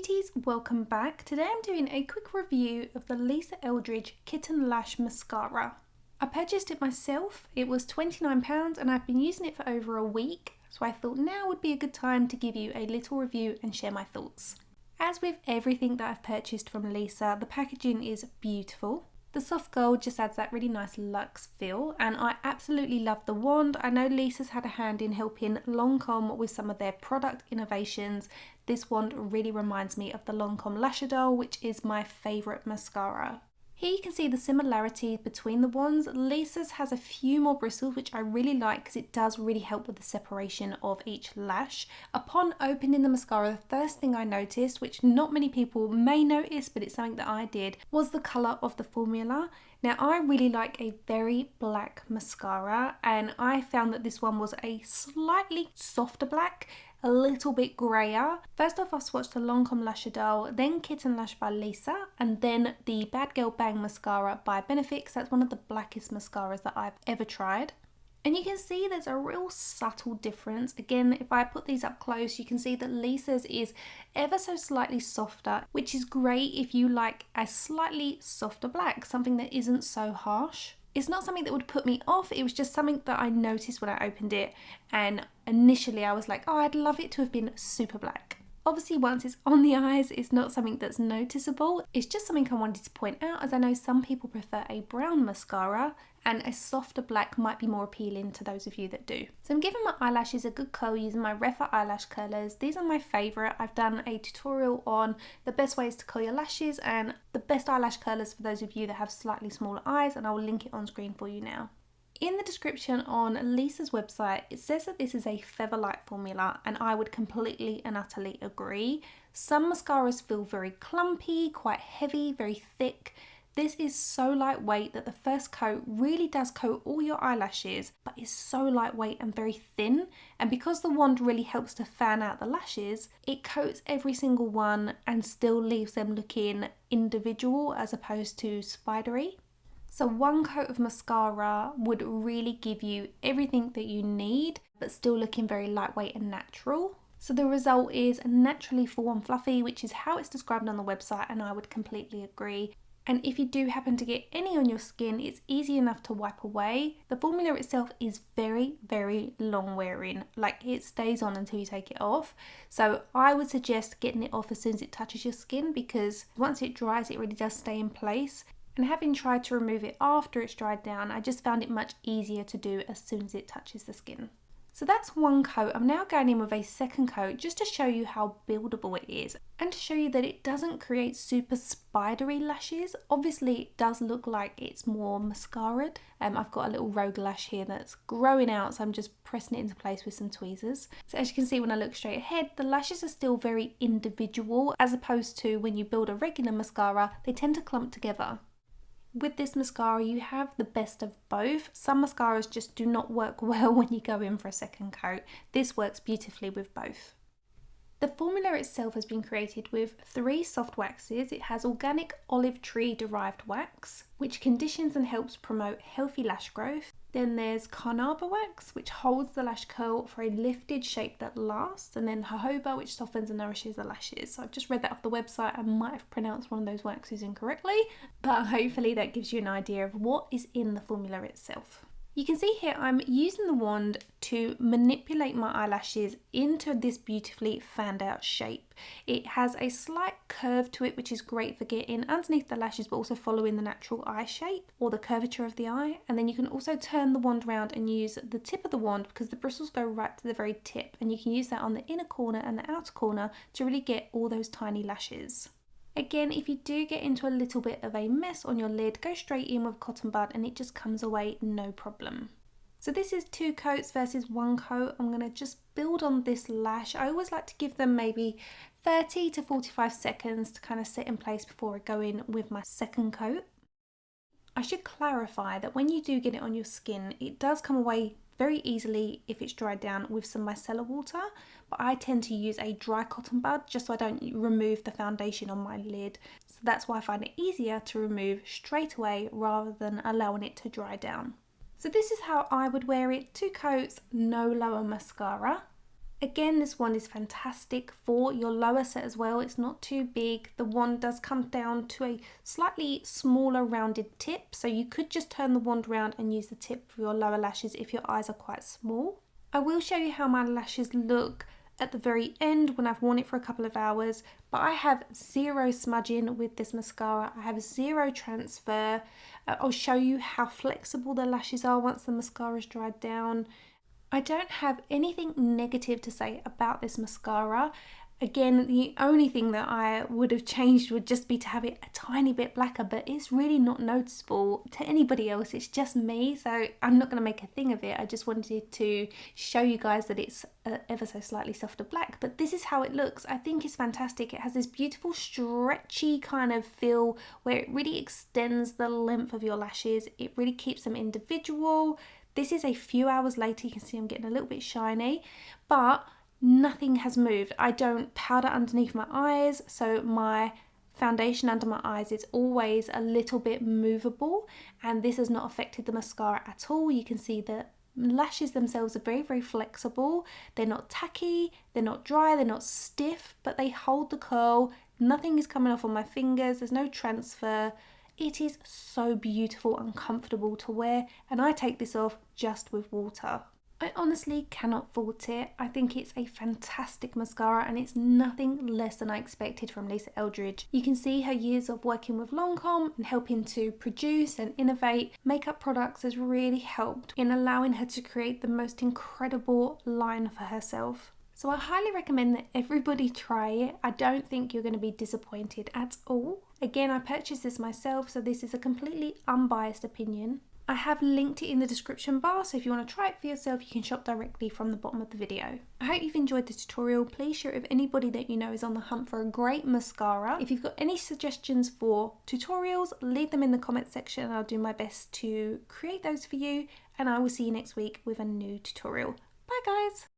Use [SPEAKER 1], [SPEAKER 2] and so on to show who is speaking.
[SPEAKER 1] beauties, welcome back. Today I'm doing a quick review of the Eldridge Kitten Lash Mascara. I purchased it myself, it was £29 and I've been using it for over a week, so I thought now would be a good time to give you a little review and share my thoughts. As with everything that I've purchased from Lisa, the packaging is beautiful. The soft gold just adds that really nice luxe feel, and I absolutely love the wand. I know Lisa's had a hand in helping Lancome with some of their product innovations. This wand really reminds me of the Lancome Lashes, which is my favourite mascara. Here you can see the similarity between the wands. Lisa's has a few more bristles, which I really like because it does really help with the separation of each lash. Upon opening the mascara, the first thing I noticed, which not many people may notice, but it's something that I did, was the colour of the formula. Now I really like a very black mascara, and I found that this one was a slightly softer black, a little bit grayer. First off, I swatched the Lancome Lashes, then Kitten Lash by Lisa, and then the Bad Girl Bang Mascara by Benefit. That's one of the blackest mascaras that I've ever tried. And you can see there's a real subtle difference. Again, if I put these up close, you can see that Lisa's is ever so slightly softer, which is great if you like a slightly softer black, something that isn't so harsh. It's not something that would put me off, it was just something that I noticed when I opened it, and initially I was like, oh, I'd love it to have been super black. Obviously once it's on the eyes, it's not something that's noticeable, it's just something I wanted to point out, as I know some people prefer a brown mascara and a softer black might be more appealing to those of you that do. So I'm giving my eyelashes a good curl using my Rephr eyelash curlers. These are my favourite. I've done a tutorial on the best ways to curl your lashes and the best eyelash curlers for those of you that have slightly smaller eyes, and I will link it on screen for you now. In the description on Lisa's website, it says that this is a feather-light formula, and I would completely and utterly agree. Some mascaras feel very clumpy, quite heavy, very thick. This is so lightweight that the first coat really does coat all your eyelashes, but is so lightweight and very thin. And because the wand really helps to fan out the lashes, it coats every single one and still leaves them looking individual as opposed to spidery. So one coat of mascara would really give you everything that you need, but still looking very lightweight and natural. So the result is naturally full and fluffy, which is how it's described on the website, and I would completely agree. And if you do happen to get any on your skin, it's easy enough to wipe away. The formula itself is very, very long wearing. Like, it stays on until you take it off. So I would suggest getting it off as soon as it touches your skin, because once it dries, it really does stay in place. And having tried to remove it after it's dried down, I just found it much easier to do as soon as it touches the skin. So that's one coat. I'm now going in with a second coat just to show you how buildable it is and to show you that it doesn't create super spidery lashes. Obviously it does look like it's more mascaraed. I've got a little rogue lash here that's growing out, so I'm just pressing it into place with some tweezers. So as you can see, when I look straight ahead, the lashes are still very individual, as opposed to when you build a regular mascara, they tend to clump together. With this mascara, you have the best of both. Some mascaras just do not work well when you go in for a second coat. This works beautifully with both. The formula itself has been created with 3 soft waxes. It has organic olive tree derived wax, which conditions and helps promote healthy lash growth. Then there's carnauba wax, which holds the lash curl for a lifted shape that lasts. And then jojoba, which softens and nourishes the lashes. So I've just read that off the website. I might have pronounced one of those waxes incorrectly, but hopefully that gives you an idea of what is in the formula itself. You can see here I'm using the wand to manipulate my eyelashes into this beautifully fanned out shape. It has a slight curve to it, which is great for getting underneath the lashes but also following the natural eye shape or the curvature of the eye. And then you can also turn the wand around and use the tip of the wand, because the bristles go right to the very tip, and you can use that on the inner corner and the outer corner to really get all those tiny lashes. Again, if you do get into a little bit of a mess on your lid, go straight in with a cotton bud and it just comes away no problem. So this is 2 coats versus 1 coat. I'm going to just build on this lash. I always like to give them maybe 30 to 45 seconds to kind of set in place before I go in with my second coat. I should clarify that when you do get it on your skin, it does come away very easily if it's dried down with some micellar water, but I tend to use a dry cotton bud just so I don't remove the foundation on my lid. So that's why I find it easier to remove straight away rather than allowing it to dry down. So this is how I would wear it: 2 coats, no lower mascara. Again, this wand is fantastic for your lower set as well. It's not too big. The wand does come down to a slightly smaller rounded tip, so you could just turn the wand around and use the tip for your lower lashes if your eyes are quite small. I will show you how my lashes look at the very end when I've worn it for a couple of hours, but I have zero smudging with this mascara. I have zero transfer. I'll show you how flexible the lashes are once the mascara's dried down. I don't have anything negative to say about this mascara. Again, the only thing that I would have changed would just be to have it a tiny bit blacker, but it's really not noticeable to anybody else. It's just me, so I'm not going to make a thing of it. I just wanted to show you guys that it's ever so slightly softer black, but this is how it looks. I think it's fantastic. It has this beautiful stretchy kind of feel where it really extends the length of your lashes. It really keeps them individual. This is a few hours later. You can see I'm getting a little bit shiny, but nothing has moved. I don't powder underneath my eyes, so my foundation under my eyes is always a little bit movable, and this has not affected the mascara at all. You can see the lashes themselves are very, very flexible. They're not tacky, they're not dry, they're not stiff, but they hold the curl. Nothing is coming off on my fingers. There's no transfer. It is so beautiful and comfortable to wear, and I take this off just with water. I honestly cannot fault it. I think it's a fantastic mascara, and it's nothing less than I expected from Lisa Eldridge. You can see her years of working with Lancome and helping to produce and innovate makeup products has really helped in allowing her to create the most incredible line for herself. So I highly recommend that everybody try it. I don't think you're going to be disappointed at all. Again, I purchased this myself, so this is a completely unbiased opinion. I have linked it in the description bar, so if you want to try it for yourself, you can shop directly from the bottom of the video. I hope you've enjoyed this tutorial. Please share it with anybody that you know is on the hunt for a great mascara. If you've got any suggestions for tutorials, leave them in the comment section and I'll do my best to create those for you. And I will see you next week with a new tutorial. Bye guys!